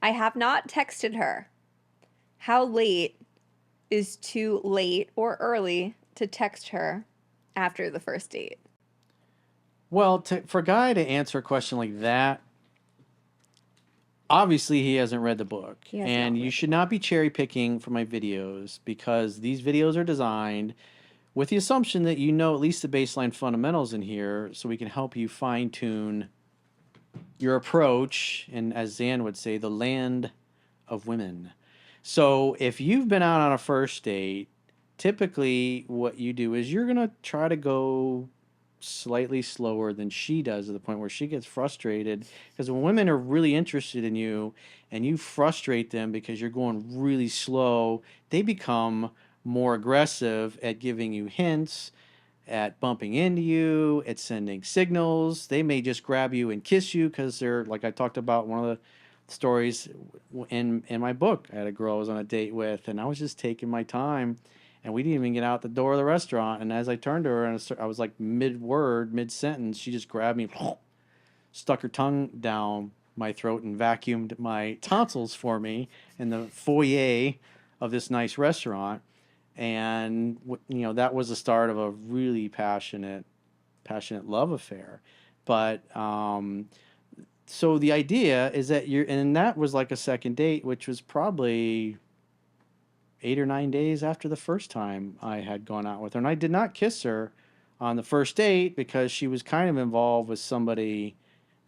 I have not texted her. How late is too late or early to text her after the first date? Well, for a guy to answer a question like that, obviously he hasn't read the book. He has And not you read the should book. not be cherry picking for my videos because these videos are designed with the assumption that you know at least the baseline fundamentals in here so we can help you fine tune your approach and, as Zan would say, the land of women. So if you've been out on a first date, typically what you do is you're going to try to go slightly slower than she does to the point where she gets frustrated because when women are really interested in you and you frustrate them because you're going really slow, they become more aggressive at giving you hints, at bumping into you, at sending signals. They may just grab you and kiss you because they're like I talked about one of the stories in my book. I had a girl I was on a date with, and I was just taking my time, and we didn't even get out the door of the restaurant. And as I turned to her and I was like mid word, mid sentence, she just grabbed me, stuck her tongue down my throat, and vacuumed my tonsils for me in the foyer of this nice restaurant. And that was the start of a really passionate love affair. But so the idea is that and that was like a second date, which was probably 8 or 9 days after the first time I had gone out with her. And I did not kiss her on the first date because she was kind of involved with somebody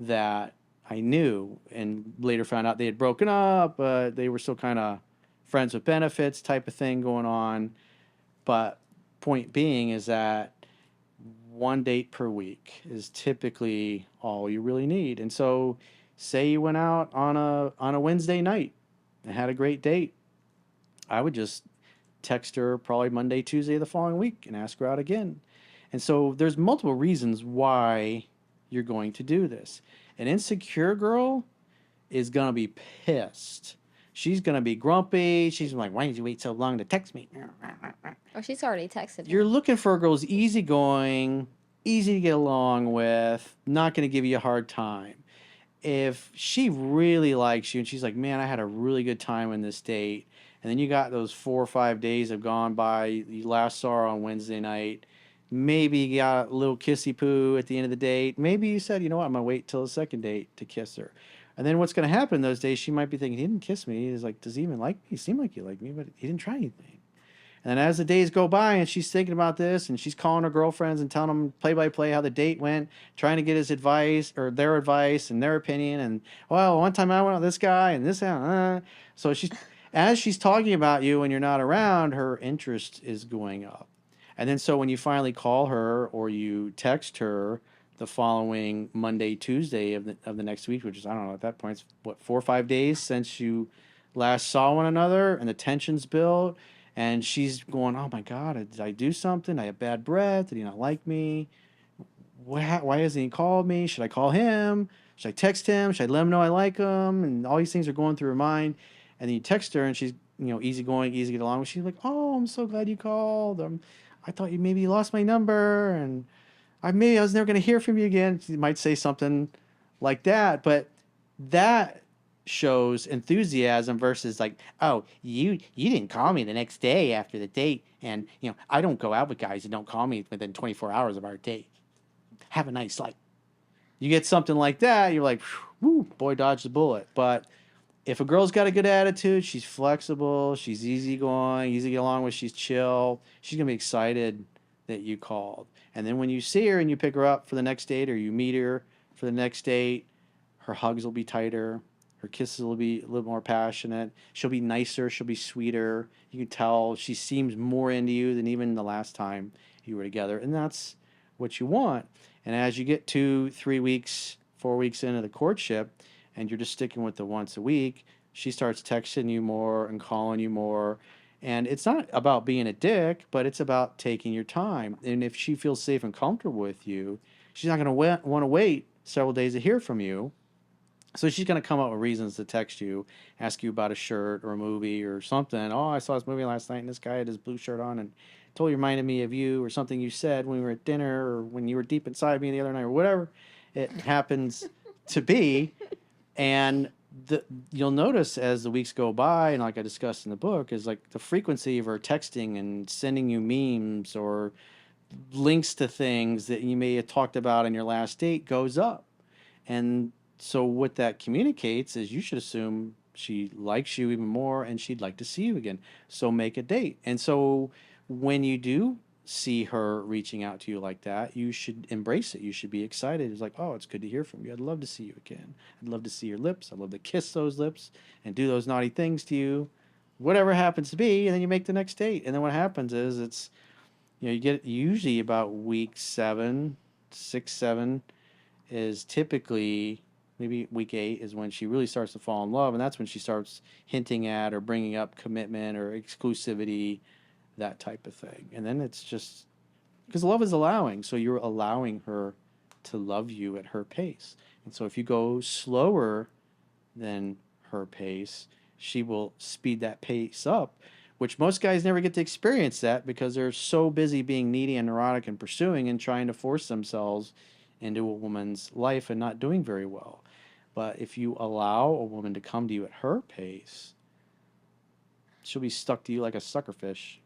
that I knew and later found out they had broken up, but they were still kind of friends with benefits type of thing going on. But point being is that one date per week is typically all you really need. And so say you went out on a Wednesday night and had a great date. I would just text her probably Monday, Tuesday the following week and ask her out again. And so there's multiple reasons why you're going to do this. An insecure girl is going to be pissed. She's going to be grumpy. She's like, why did you wait so long to text me? Oh, she's already texted You're me. looking for a girl who's easygoing, easy to get along with, not going to give you a hard time. If she really likes you and she's like, man, I had a really good time on this date, and then you got those 4 or 5 days have gone by, you last saw her on Wednesday night, maybe you got a little kissy poo at the end of the date, maybe you said, you know what, I'm going to wait till the second date to kiss her. And then what's going to happen those days, she might be thinking, he didn't kiss me. He's like, does he even like me? He seemed like he liked me, but he didn't try anything. And as the days go by and she's thinking about this and she's calling her girlfriends and telling them play by play how the date went, trying to get his advice or their advice and their opinion. And, well, one time I went with this guy and this. So as she's talking about you when you're not around, her interest is going up. And then so when you finally call her or you text her the following Monday, Tuesday of the next week, which is, I don't know, at that point, it's what, 4 or 5 days since you last saw one another and the tension's built and she's going, "Oh my God, did I do something? I have bad breath. Did he not like me? Why hasn't he called me? Should I call him? Should I text him? Should I let him know I like him?" And all these things are going through her mind. And then you text her, and she's easygoing, easy to get along with. She's like, "Oh, I'm so glad you called. I thought you maybe lost my number, and I was never going to hear from you again." She might say something like that, but that shows enthusiasm versus like, oh, you didn't call me the next day after the date, and I don't go out with guys that don't call me within 24 hours of our date. Have a nice life. You get something like that, you're like, whoo, boy, dodged the bullet. But if a girl's got a good attitude, she's flexible, she's easygoing, easy to get along with, she's chill, she's gonna be excited that you called. And then when you see her and you pick her up for the next date or you meet her for the next date, her hugs will be tighter, her kisses will be a little more passionate, she'll be nicer, she'll be sweeter. You can tell she seems more into you than even the last time you were together. And that's what you want. And as you get 2, 3 weeks, 4 weeks into the courtship, and you're just sticking with the once a week, she starts texting you more and calling you more. And it's not about being a dick, but it's about taking your time. And if she feels safe and comfortable with you, she's not going to want to wait several days to hear from you. So she's going to come up with reasons to text you, ask you about a shirt or a movie or something. Oh, I saw this movie last night and this guy had his blue shirt on and totally reminded me of you or something you said when we were at dinner or when you were deep inside me the other night or whatever it happens to be. And the you'll notice as the weeks go by, and like I discussed in the book, is like the frequency of her texting and sending you memes or links to things that you may have talked about in your last date goes up. And so what that communicates is you should assume she likes you even more and she'd like to see you again. So make a date. And so when you do see her reaching out to you like that, you should embrace it. You should be excited. It's like, oh, it's good to hear from you. I'd love to see you again. I'd love to see your lips. I'd love to kiss those lips and do those naughty things to you. Whatever happens to be, and then you make the next date. And then what happens is it's you get usually about week 7, 6, 7 is typically maybe week 8 is when she really starts to fall in love, and that's when she starts hinting at or bringing up commitment or exclusivity, that type of thing. And then it's just because love is allowing, so you're allowing her to love you at her pace. And so if you go slower than her pace, she will speed that pace up, which most guys never get to experience that because they're so busy being needy and neurotic and pursuing and trying to force themselves into a woman's life and not doing very well. But if you allow a woman to come to you at her pace, she'll be stuck to you like a sucker fish.